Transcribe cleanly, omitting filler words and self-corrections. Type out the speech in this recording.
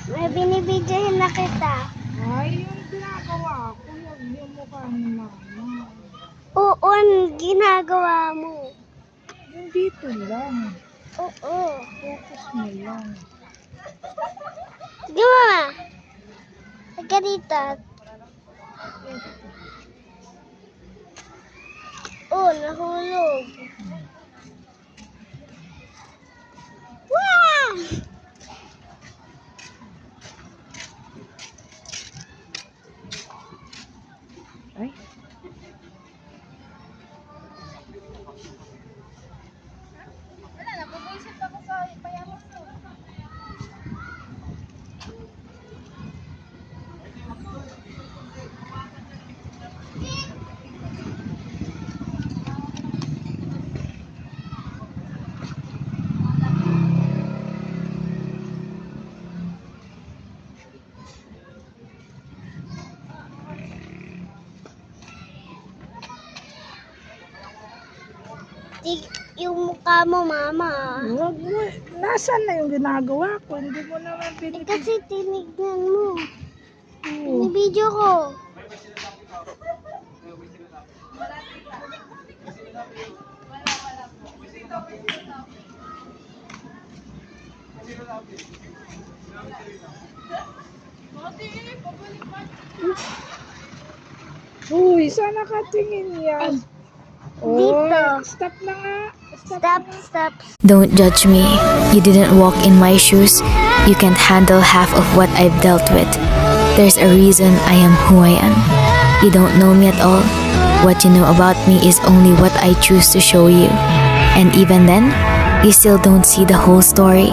May binibidyohin na kita. Ay, yung ginagawa ko, yung mukha ni mama. Oo, ang ginagawa mo. Yung dito lang. Oo. Focus mo lang. Sige mama. Halika dito. Oh, nahulog. Wow! Ay. Wala na, bubuisit ako sa payamas ko. Yung mukha mo, mama. Huwag mo. Nasaan na yung ginagawa ko? Hindi mo naman Eh, kasi tinignan mo. Oo. Binibidyo ko. Uy, saan nakatingin yan? Dito. Stop na nga. Stop, stop. Don't judge me. You didn't walk in my shoes. You can't handle half of what I've dealt with. There's a reason I am who I am. You don't know me at all. What you know about me is only what I choose to show you. And even then, you still don't see the whole story.